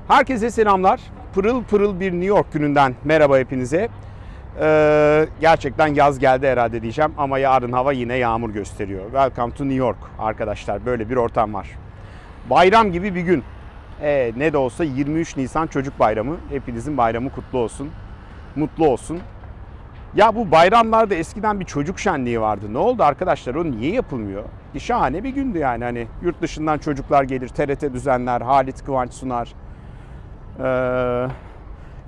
Herkese selamlar. Pırıl pırıl bir New York gününden merhaba hepinize. Gerçekten yaz geldi herhalde diyeceğim ama yarın hava yine yağmur gösteriyor. Welcome to New York arkadaşlar. Böyle bir ortam var. Bayram gibi bir gün. Ne de olsa 23 Nisan Çocuk Bayramı. Hepinizin bayramı kutlu olsun. Mutlu olsun. Ya bu bayramlarda eskiden bir çocuk şenliği vardı. Ne oldu arkadaşlar? O niye yapılmıyor? Şahane bir gündü yani. Hani yurt dışından çocuklar gelir, TRT düzenler, Halit Kıvanç sunar.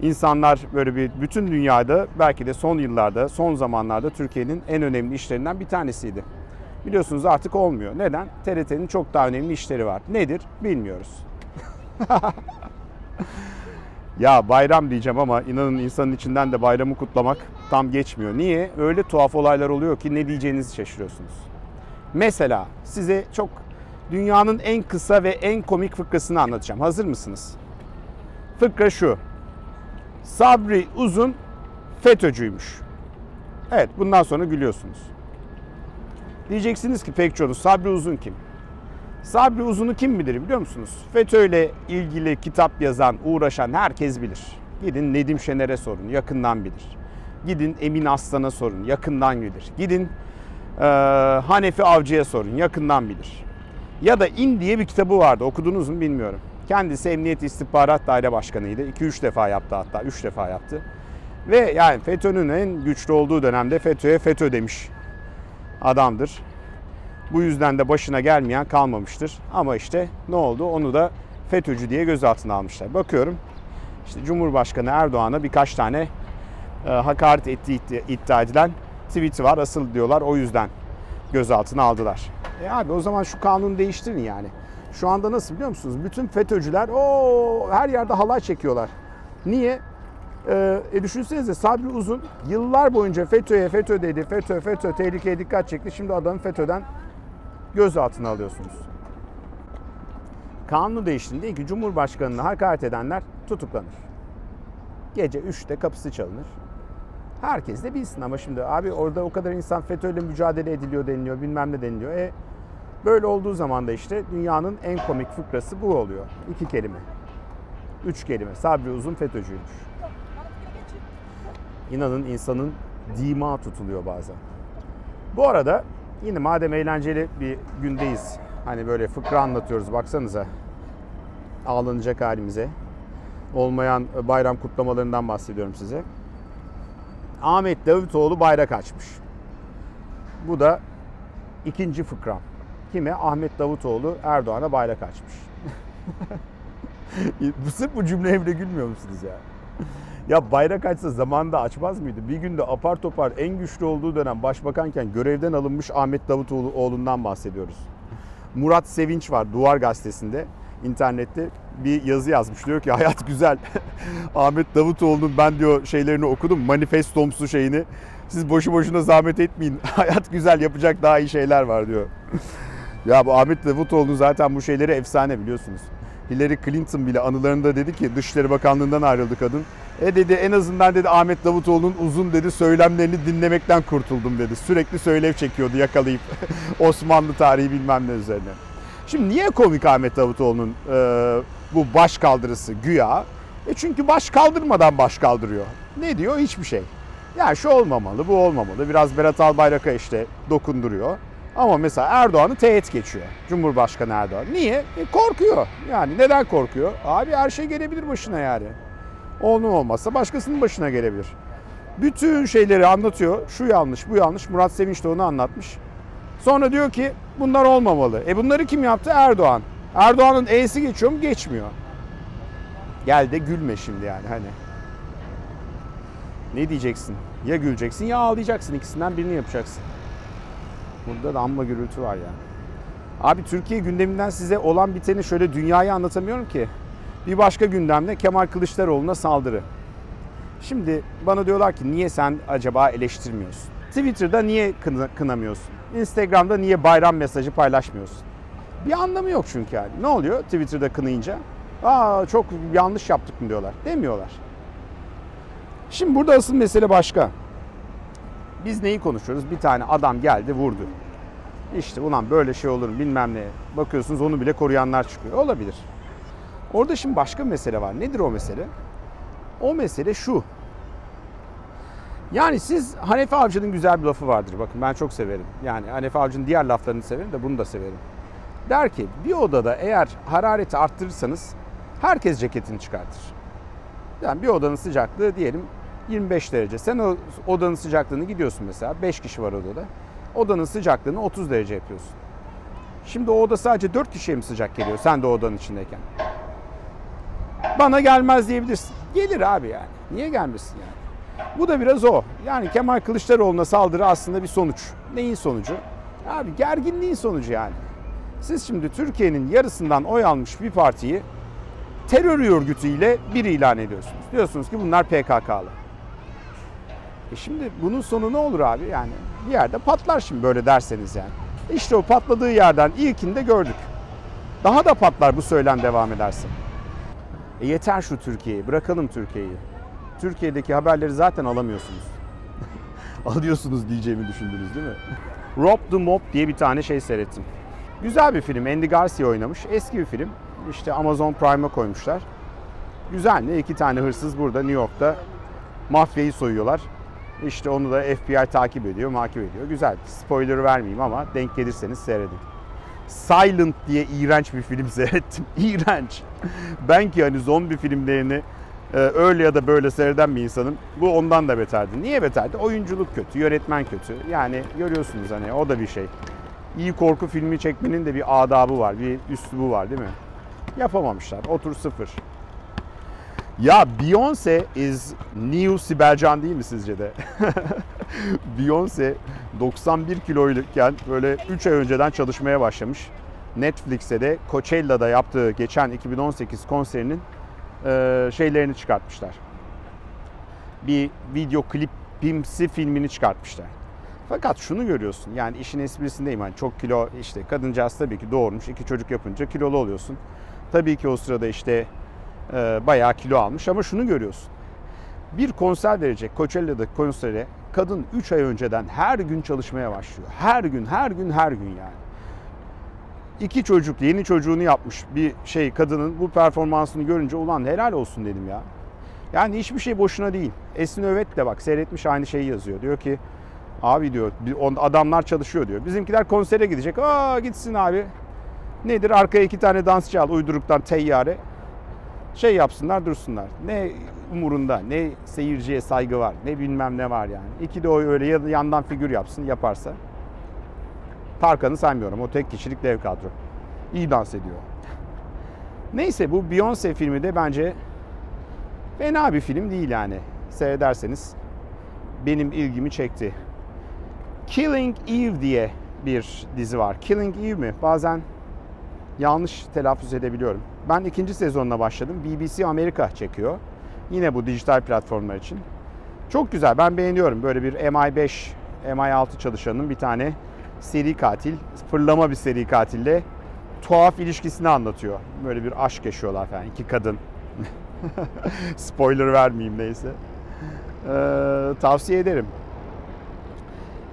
İnsanlar böyle bütün dünyada belki de son yıllarda, son zamanlarda Türkiye'nin en önemli işlerinden bir tanesiydi. Biliyorsunuz artık olmuyor. Neden? TRT'nin çok daha önemli işleri var. Nedir? Bilmiyoruz. Ya bayram diyeceğim ama inanın insanın içinden de bayramı kutlamak tam geçmiyor. Niye? Öyle tuhaf olaylar oluyor ki ne diyeceğinizi şaşırıyorsunuz. Mesela size çok dünyanın en kısa ve en komik fıkrasını anlatacağım. Hazır mısınız? Fıkra şu. Sabri Uzun FETÖ'cüymüş. Evet, bundan sonra gülüyorsunuz. Diyeceksiniz ki pek çoğunuz Sabri Uzun kim? Sabri Uzun'u kim bilir biliyor musunuz? FETÖ ile ilgili kitap yazan, uğraşan herkes bilir. Gidin Nedim Şener'e sorun, yakından bilir. Gidin Emin Aslan'a sorun, yakından bilir. Gidin Hanefi Avcı'ya sorun, yakından bilir. Ya da İn diye bir kitabı vardı, okudunuz mu bilmiyorum. Kendisi Emniyet İstihbarat Daire Başkanı'ydı. 2-3 defa yaptı, hatta 3 defa yaptı. Ve yani FETÖ'nün en güçlü olduğu dönemde FETÖ'ye FETÖ demiş adamdır. Bu yüzden de başına gelmeyen kalmamıştır. Ama işte ne oldu? Onu da FETÖ'cü diye gözaltına almışlar. Bakıyorum işte Cumhurbaşkanı Erdoğan'a birkaç tane hakaret ettiği iddia edilen tweet'i var. Asıl diyorlar o yüzden gözaltına aldılar. Abi o zaman şu kanunu değiştirin yani. Şu anda nasıl biliyor musunuz? Bütün FETÖ'cüler her yerde halay çekiyorlar. Niye? Düşünsenize Sabri Uzun yıllar boyunca FETÖ'ye FETÖ dedi. FETÖ tehlikeye dikkat çekti. Şimdi adamı FETÖ'den gözaltına alıyorsunuz. Kanunu değiştiğinde ki Cumhurbaşkanı'na hakaret edenler tutuklanır. Gece 3'te kapısı çalınır. Herkes de bilsin ama şimdi abi orada o kadar insan FETÖ'yle mücadele ediliyor deniliyor, bilmem ne deniliyor. Böyle olduğu zaman da işte dünyanın en komik fıkrası bu oluyor. 2 kelime. 3 kelime. Sabri Uzun FETÖ'cüymüş. İnanın insanın dima tutuluyor bazen. Bu arada yine madem eğlenceli bir gündeyiz. Hani böyle fıkra anlatıyoruz baksanıza. Ağlanacak halimize. Olmayan bayram kutlamalarından bahsediyorum size. Ahmet Davutoğlu bayrak açmış. Bu da ikinci fıkram. Kime? Ahmet Davutoğlu Erdoğan'a bayrak açmış. Sırf bu cümleye bile gülmüyor musunuz ya? Ya bayrak açsa zamanında açmaz mıydı? Bir günde apar topar en güçlü olduğu dönem başbakanken görevden alınmış Ahmet Davutoğlu'ndan bahsediyoruz. Murat Sevinç var Duvar Gazetesi'nde, internette bir yazı yazmış. Diyor ki hayat güzel. Ahmet Davutoğlu'nun ben diyor şeylerini okudum. Manifestomsu şeyini. Siz boşu boşuna zahmet etmeyin. Hayat güzel, yapacak daha iyi şeyler var diyor. Ya bu Ahmet Davutoğlu'nun zaten bu şeyleri efsane biliyorsunuz. Hillary Clinton bile anılarında dedi ki Dışişleri Bakanlığı'ndan ayrıldı kadın. Dedi en azından dedi Ahmet Davutoğlu'nun uzun dedi söylemlerini dinlemekten kurtuldum dedi. Sürekli söylev çekiyordu yakalayıp Osmanlı tarihi bilmem ne üzerine. Şimdi niye komik Ahmet Davutoğlu'nun bu baş kaldırısı güya? Çünkü baş kaldırmadan baş kaldırıyor. Ne diyor? Hiçbir şey. Yani şu olmamalı, bu olmamalı. Biraz Berat Albayrak'a işte dokunduruyor. Ama mesela Erdoğan'ı teğet geçiyor. Cumhurbaşkanı Erdoğan. Niye? Korkuyor. Yani neden korkuyor? Abi her şey gelebilir başına yani. Onun olmazsa başkasının başına gelebilir. Bütün şeyleri anlatıyor. Şu yanlış, bu yanlış. Murat Sevinç de onu anlatmış. Sonra diyor ki bunlar olmamalı. Bunları kim yaptı? Erdoğan. Erdoğan'ın E'si geçiyor mu? Geçmiyor. Gel de gülme şimdi yani hani. Ne diyeceksin? Ya güleceksin ya ağlayacaksın. İkisinden birini yapacaksın. Burada da amma gürültü var ya. Abi Türkiye gündeminden size olan biteni şöyle dünyayı anlatamıyorum ki. Bir başka gündemde Kemal Kılıçdaroğlu'na saldırı. Şimdi bana diyorlar ki niye sen acaba eleştirmiyorsun? Twitter'da niye kınamıyorsun? Instagram'da niye bayram mesajı paylaşmıyorsun? Bir anlamı yok çünkü yani. Ne oluyor Twitter'da kınayınca? Çok yanlış yaptık mı diyorlar. Demiyorlar. Şimdi burada asıl mesele başka. Biz neyi konuşuyoruz? Bir tane adam geldi vurdu. İşte ulan böyle şey olur mu bilmem ne. Bakıyorsunuz onu bile koruyanlar çıkıyor. Olabilir. Orada şimdi başka bir mesele var. Nedir o mesele? O mesele şu. Yani siz Hanefi Avcı'nın güzel bir lafı vardır. Bakın ben çok severim. Yani Hanefi Avcı'nın diğer laflarını severim de bunu da severim. Der ki bir odada eğer harareti arttırırsanız herkes ceketini çıkartır. Yani bir odanın sıcaklığı diyelim 25 derece. Sen o odanın sıcaklığını gidiyorsun mesela. 5 kişi var odada. Odanın sıcaklığını 30 derece yapıyorsun. Şimdi o oda sadece 4 kişiye mi sıcak geliyor sen de odanın içindeyken? Bana gelmez diyebilirsin. Gelir abi yani. Niye gelmesin yani? Bu da biraz o. Yani Kemal Kılıçdaroğlu'na saldırı aslında bir sonuç. Neyin sonucu? Abi gerginliğin sonucu yani. Siz şimdi Türkiye'nin yarısından oy almış bir partiyi terör örgütüyle bir ilan ediyorsunuz. Diyorsunuz ki bunlar PKK'lı. Şimdi bunun sonu ne olur abi? Yani bir yerde patlar şimdi böyle derseniz yani. İşte o patladığı yerden ilkini de gördük. Daha da patlar bu söylem devam ederse. Yeter şu Türkiye'yi, bırakalım Türkiye'yi. Türkiye'deki haberleri zaten alamıyorsunuz. Alıyorsunuz diyeceğimi düşündünüz değil mi? Rob the Mob diye bir tane şey seyrettim. Güzel bir film. Andy Garcia oynamış. Eski bir film. İşte Amazon Prime'a koymuşlar. Güzel ne? 2 tane hırsız burada New York'ta mafyayı soyuyorlar. İşte onu da FBI takip ediyor, makip ediyor. Güzel. Spoiler vermeyeyim ama denk gelirseniz seyredin. Silent diye iğrenç bir film seyrettim. İğrenç. Ben ki hani zombi filmlerini öyle ya da böyle seyreden bir insanım. Bu ondan da beterdi. Niye beterdi? Oyunculuk kötü, yönetmen kötü. Yani görüyorsunuz hani o da bir şey. İyi korku filmi çekmenin de bir adabı var, bir üslubu var değil mi? Yapamamışlar. Otur sıfır. Ya Beyoncé is new Sibel Can değil mi sizce de? Beyoncé 91 kiloyken böyle 3 ay önceden çalışmaya başlamış. Netflix'e de Coachella'da yaptığı geçen 2018 konserinin şeylerini çıkartmışlar. Bir video klipimsi filmini çıkartmışlar. Fakat şunu görüyorsun yani işin esprisindeyim hani çok kilo işte kadıncağız tabii ki doğurmuş 2 çocuk yapınca kilolu oluyorsun. Tabii ki o sırada işte bayağı kilo almış ama şunu görüyorsun. Bir konser verecek Coachella'da konsere kadın 3 ay önceden her gün çalışmaya başlıyor. Her gün yani. 2 çocuk yeni çocuğunu yapmış bir kadının bu performansını görünce ulan helal olsun dedim ya. Yani hiçbir şey boşuna değil. Esin Övet de bak seyretmiş aynı şeyi yazıyor. Diyor ki abi diyor adamlar çalışıyor diyor. Bizimkiler konsere gidecek. Aa gitsin abi. Nedir arkaya 2 tane dansçı al uyduruktan teyyare. Yapsınlar dursunlar. Ne umurunda ne seyirciye saygı var ne bilmem ne var yani. 2 de o öyle yandan figür yapsın yaparsa. Tarkan'ı saymıyorum. O tek kişilik dev kadro. İyi dans ediyor. Neyse bu Beyoncé filmi de bence fena bir film değil yani. Seyrederseniz benim ilgimi çekti. Killing Eve diye bir dizi var. Killing Eve mi? Bazen yanlış telaffuz edebiliyorum. Ben 2. sezonuna başladım. BBC Amerika çekiyor. Yine bu dijital platformlar için. Çok güzel. Ben beğeniyorum. Böyle bir MI5, MI6 çalışanının bir tane seri katil, fırlama bir seri katille tuhaf ilişkisini anlatıyor. Böyle bir aşk yaşıyorlar falan. 2 kadın. Spoiler vermeyeyim neyse. Tavsiye ederim.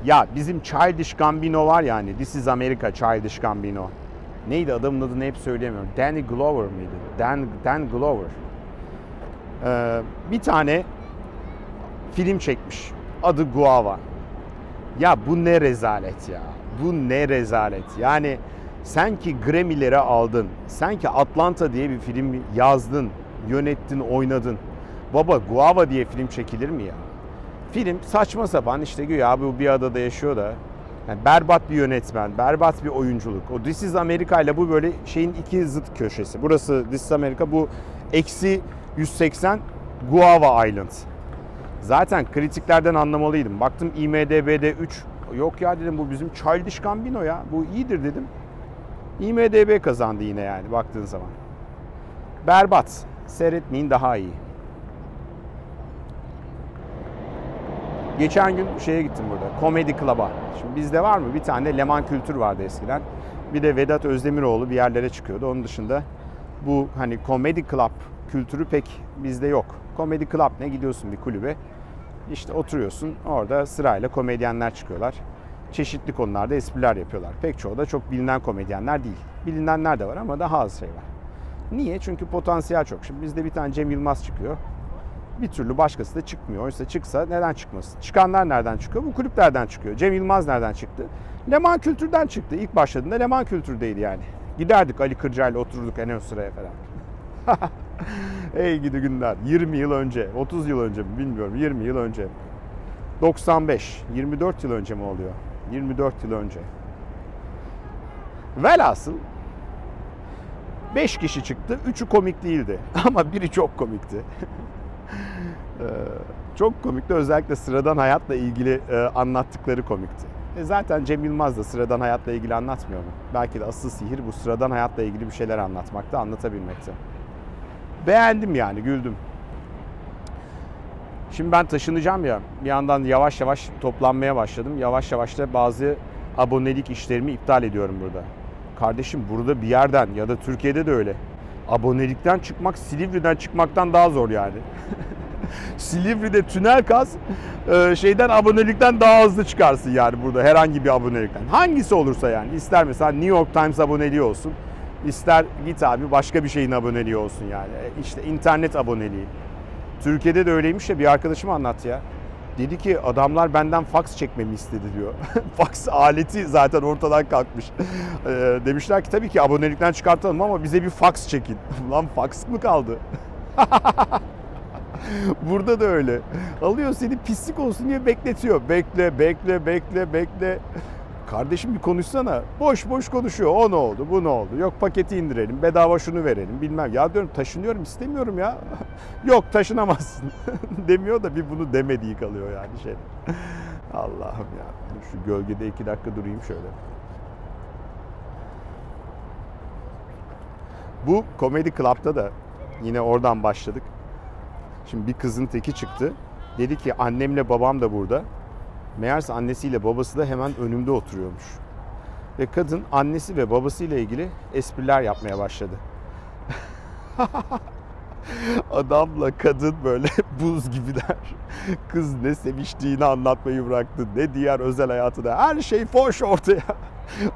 Ya bizim Childish Gambino var ya hani This is America Childish Gambino. Neydi adamın adını hep söyleyemiyorum. Danny Glover mıydı? Dan Glover. Bir tane film çekmiş. Adı Guava. Ya bu ne rezalet ya. Bu ne rezalet. Yani sen ki Grammy'lere aldın. Sen ki Atlanta diye bir film yazdın, yönettin, oynadın. Baba Guava diye film çekilir mi ya? Film saçma sapan işte güya bu bir adada yaşıyor da. Yani berbat bir yönetmen, berbat bir oyunculuk. O This is America ile bu böyle şeyin 2 zıt köşesi. Burası This is America, bu eksi 180 Guava Island. Zaten kritiklerden anlamalıydım. Baktım IMDb'de 3. Yok ya dedim bu bizim Childish Gambino ya. Bu iyidir dedim. IMDb kazandı yine yani baktığın zaman. Berbat. Seyretmeyin daha iyi. Geçen gün gittim burada. Comedy Club'a. Şimdi bizde var mı? Bir tane Leman Kültür vardı eskiden. Bir de Vedat Özdemiroğlu bir yerlere çıkıyordu. Onun dışında bu hani Comedy Club kültürü pek bizde yok. Comedy Club ne? Gidiyorsun bir kulübe. İşte oturuyorsun. Orada sırayla komedyenler çıkıyorlar. Çeşitli konularda espriler yapıyorlar. Pek çoğu da çok bilinen komedyenler değil. Bilinenler de var ama daha az şey var. Niye? Çünkü potansiyel çok. Şimdi bizde bir tane Cem Yılmaz çıkıyor. Bir türlü başkası da çıkmıyor. Oysa çıksa neden çıkmasın? Çıkanlar nereden çıkıyor? Bu kulüplerden çıkıyor. Cem Yılmaz nereden çıktı? Leman Kültür'den çıktı. İlk başladığında Leman Kültür'deydi yani. Giderdik Ali Kırca'yla otururduk en ön sıraya falan. Ey gidi günler. 20 yıl önce, 30 yıl önce mi bilmiyorum. 20 yıl önce. 95, 24 yıl önce mi oluyor? 24 yıl önce. Velhasıl 5 kişi çıktı. 3'ü komik değildi. Ama biri çok komikti. Çok komikti. Özellikle sıradan hayatla ilgili anlattıkları komikti. Zaten Cem Yılmaz da sıradan hayatla ilgili anlatmıyor mu? Belki de asıl sihir bu sıradan hayatla ilgili bir şeyler anlatmakta, anlatabilmekte. Beğendim yani, güldüm. Şimdi ben taşınacağım ya, bir yandan yavaş yavaş toplanmaya başladım. Yavaş yavaş da bazı abonelik işlerimi iptal ediyorum burada. Kardeşim burada bir yerden ya da Türkiye'de de öyle. Abonelikten çıkmak Silivri'den çıkmaktan daha zor yani. Silivri'de tünel kaz, şeyden abonelikten daha hızlı çıkarsın yani burada herhangi bir abonelikten. Hangisi olursa yani. İster mesela New York Times aboneliği olsun. İster git abi başka bir şeyin aboneliği olsun yani. İşte internet aboneliği. Türkiye'de de öyleymiş ya, bir arkadaşım anlattı ya. Dedi ki adamlar benden fax çekmemi istedi diyor. Fax aleti zaten ortadan kalkmış. Demişler ki tabii ki abonelikten çıkartalım ama bize bir fax çekin. Lan fax mı kaldı? Burada da öyle. Alıyor seni pislik olsun diye bekletiyor. Bekle. Kardeşim bir konuşsana. Boş boş konuşuyor. O ne oldu, bu ne oldu? Yok paketi indirelim, bedava şunu verelim bilmem. Ya diyorum taşınıyorum, istemiyorum ya. Yok taşınamazsın demiyor da bir bunu demediği kalıyor yani şey. Allah'ım ya. Şu gölgede 2 dakika durayım şöyle. Bu Comedy Club'da da yine oradan başladık. Şimdi bir kızın teki çıktı. Dedi ki annemle babam da burada. Meğerse annesiyle babası da hemen önümde oturuyormuş. Ve kadın annesi ve babasıyla ilgili espriler yapmaya başladı. Adamla kadın böyle buz gibiler. Kız ne seviştiğini anlatmayı bıraktı. Ne diğer özel hayatı da. Her şey foş ortaya.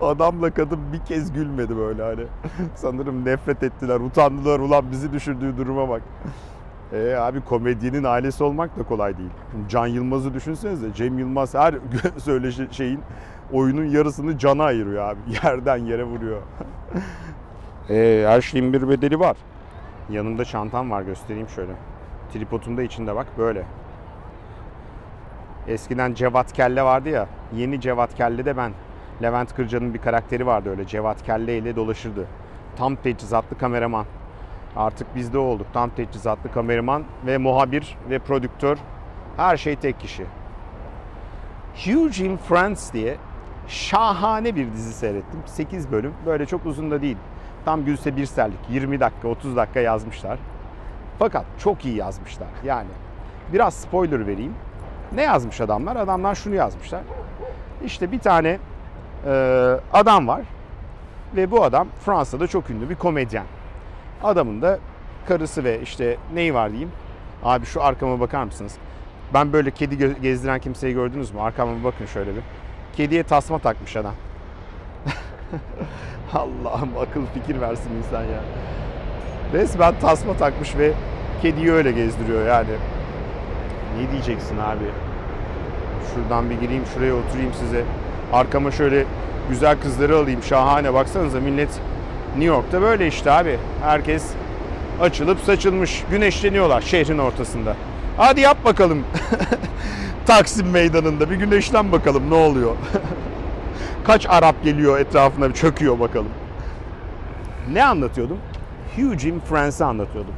Adamla kadın bir kez gülmedi böyle hani. Sanırım nefret ettiler, utandılar. Ulan bizi düşürdüğü duruma bak. Abi komedyenin ailesi olmak da kolay değil. Can Yılmaz'ı düşünsenize. Cem Yılmaz her şeyin oyunun yarısını Can'a ayırıyor abi. Yerden yere vuruyor. Her şeyin bir bedeli var. Yanımda çantam var, göstereyim şöyle. Tripodum da içinde bak böyle. Eskiden Cevat Kelle vardı ya. Yeni Cevat Kelle'de ben. Levent Kırca'nın bir karakteri vardı öyle. Cevat Kelle ile dolaşırdı. Tam teçhizatlı kameraman. Artık biz de olduk. Tam teçhizatlı kameraman ve muhabir ve prodüktör. Her şey tek kişi. Huge in France diye şahane bir dizi seyrettim. 8 bölüm. Böyle çok uzun da değil. Tam Gülse Birsel'lik. 20 dakika, 30 dakika yazmışlar. Fakat çok iyi yazmışlar. Yani biraz spoiler vereyim. Ne yazmış adamlar? Adamlar şunu yazmışlar. İşte bir tane adam var. Ve bu adam Fransa'da çok ünlü bir komedyen. Adamın da karısı ve işte neyi var diyeyim. Abi şu arkama bakar mısınız? Ben böyle kedi gezdiren kimseyi gördünüz mü? Arkama bakın şöyle bir. Kediye tasma takmış adam. Allah'ım akıl fikir versin insan ya. Resmen tasma takmış ve kediyi öyle gezdiriyor yani. Ne diyeceksin abi? Şuradan bir gireyim, şuraya oturayım size. Arkama şöyle güzel kızları alayım. Şahane, baksanıza millet New York'ta böyle işte abi. Herkes açılıp saçılmış. Güneşleniyorlar şehrin ortasında. Hadi yap bakalım. Taksim meydanında bir güneşlen bakalım ne oluyor. Kaç Arap geliyor etrafına bir çöküyor bakalım. Ne anlatıyordum? Huge in France'ı anlatıyordum.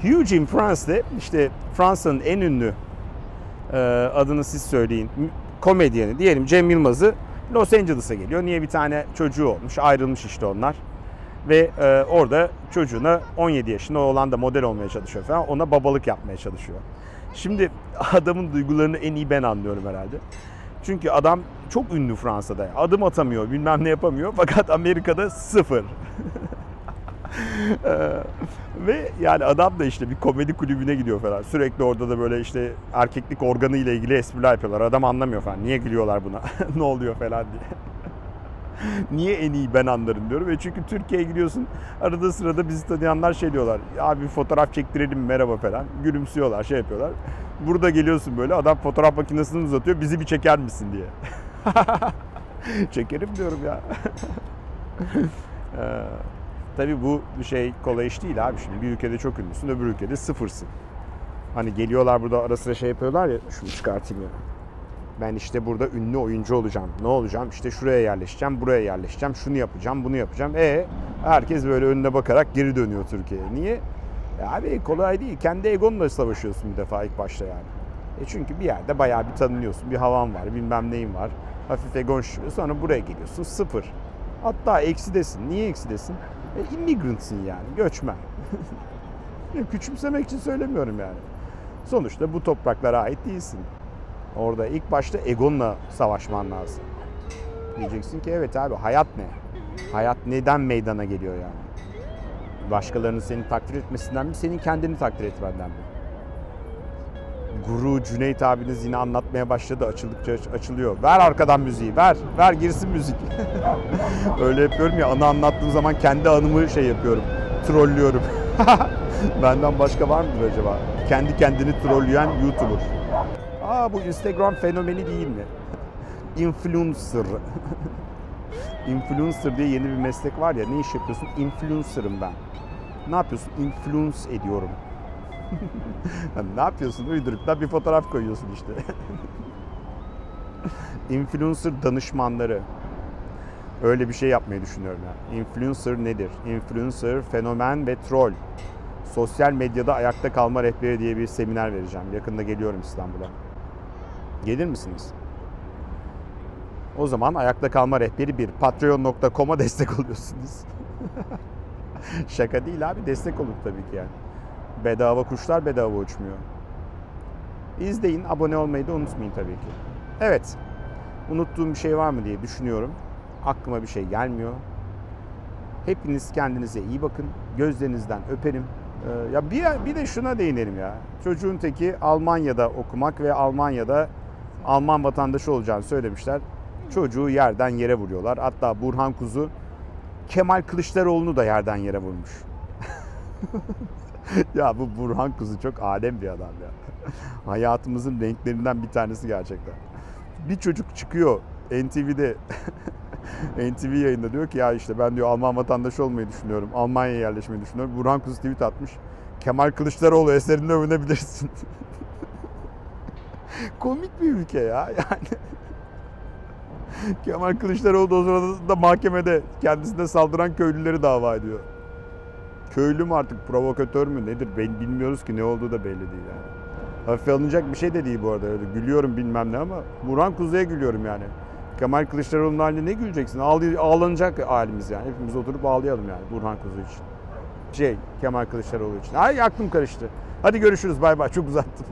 Huge in France'de işte Fransa'nın en ünlü adını siz söyleyin komedyeni diyelim Cem Yılmaz'ı Los Angeles'a geliyor. Niye? Bir tane çocuğu olmuş, ayrılmış işte onlar. Ve orada çocuğuna 17 yaşında olan da model olmaya çalışıyor falan. Ona babalık yapmaya çalışıyor. Şimdi adamın duygularını en iyi ben anlıyorum herhalde. Çünkü adam çok ünlü Fransa'da. Adım atamıyor, bilmem ne yapamıyor. Fakat Amerika'da sıfır. Ve yani adam da işte bir komedi kulübüne gidiyor falan. Sürekli orada da böyle işte erkeklik organı ile ilgili espriler yapıyorlar. Adam anlamıyor falan. Niye gülüyorlar buna? Ne oluyor falan diye. Niye en iyi ben anlarım diyorum. Çünkü Türkiye'ye gidiyorsun, arada sırada bizi tanıyanlar şey diyorlar. Abi bir fotoğraf çektirelim merhaba falan. Gülümsüyorlar, şey yapıyorlar. Burada geliyorsun böyle, adam fotoğraf makinesini uzatıyor. Bizi bir çeker misin diye. Çekerim diyorum ya. Tabii bu şey kolay iş değil abi. Şimdi bir ülkede çok ünlüsün, öbür ülkede sıfırsın. Hani geliyorlar burada ara sıra şey yapıyorlar ya, şunu çıkartayım ya. Ben işte burada ünlü oyuncu olacağım. Ne olacağım? İşte şuraya yerleşeceğim, buraya yerleşeceğim, şunu yapacağım, bunu yapacağım. Herkes böyle önüne bakarak geri dönüyor Türkiye'ye. Niye? Abi kolay değil. Kendi egonla savaşıyorsun bir defa ilk başta yani. Çünkü bir yerde bayağı bir tanınıyorsun. Bir havan var, bilmem neyin var. Hafif egon şişiyor. Sonra buraya geliyorsun, sıfır. Hatta eksidesin. Niye eksidesin? Immigrantsın yani, göçmen. Küçümsemek için söylemiyorum yani. Sonuçta bu topraklara ait değilsin. Orada ilk başta egonla savaşman lazım. Diyeceksin ki evet abi, hayat ne? Hayat neden meydana geliyor yani? Başkalarının seni takdir etmesinden mi, senin kendini takdir etmenden mi? Guru Cüneyt abiniz yine anlatmaya başladı, açıldıkça açılıyor. Ver arkadan müziği, ver girsin müzik. Öyle yapıyorum ya, anı anlattığım zaman kendi anımı şey yapıyorum, trollüyorum. Benden başka var mıdır acaba? Kendi kendini trolleyen YouTuber. Bu Instagram fenomeni değil mi? Influencer. Influencer diye yeni bir meslek var ya, ne iş yapıyorsun? Influencer'ım ben. Ne yapıyorsun? Influence ediyorum. Ne yapıyorsun? Uyduruktan bir fotoğraf koyuyorsun işte. Influencer danışmanları. Öyle bir şey yapmayı düşünüyorum yani. Influencer nedir? Influencer, fenomen ve troll. Sosyal medyada ayakta kalma rehberi diye bir seminer vereceğim. Yakında geliyorum İstanbul'a. Gelir misiniz? O zaman ayakta kalma rehberi bir. Patreon.com'a destek oluyorsunuz. Şaka değil abi, destek olun tabii ki yani. Bedava kuşlar bedava uçmuyor. İzleyin, abone olmayı da unutmayın tabii ki. Evet, unuttuğum bir şey var mı diye düşünüyorum. Aklıma bir şey gelmiyor. Hepiniz kendinize iyi bakın. Gözlerinizden öperim. Ya bir de şuna değinelim ya. Çocuğun teki Almanya'da okumak ve Almanya'da Alman vatandaşı olacağını söylemişler. Çocuğu yerden yere vuruyorlar. Hatta Burhan Kuzu Kemal Kılıçdaroğlu'nu da yerden yere vurmuş. Ya bu Burhan Kuzu çok alem bir adam ya. Hayatımızın renklerinden bir tanesi gerçekten. Bir çocuk çıkıyor NTV'de NTV yayında diyor ki ya işte ben diyor Alman vatandaşı olmayı düşünüyorum. Almanya'ya yerleşmeyi düşünüyorum. Burhan Kuzu tweet atmış. Kemal Kılıçdaroğlu eserinde övünebilirsin. Komik bir ülke ya yani. Kemal Kılıçdaroğlu da o sırada da mahkemede kendisine saldıran köylüleri dava ediyor. Köylü mü artık, provokatör mü nedir bilmiyoruz ki, ne olduğu da belli değil yani. Hafife alınacak bir şey de değil bu arada. Öyle gülüyorum bilmem ne ama Burhan Kuzu'ya gülüyorum yani. Kemal Kılıçdaroğlu'nun haline ne güleceksin? Ağlanacak halimiz yani. Hepimiz oturup ağlayalım yani Burhan Kuzu için. Kemal Kılıçdaroğlu için. Ay aklım karıştı. Hadi görüşürüz, bay bay, çok uzattım.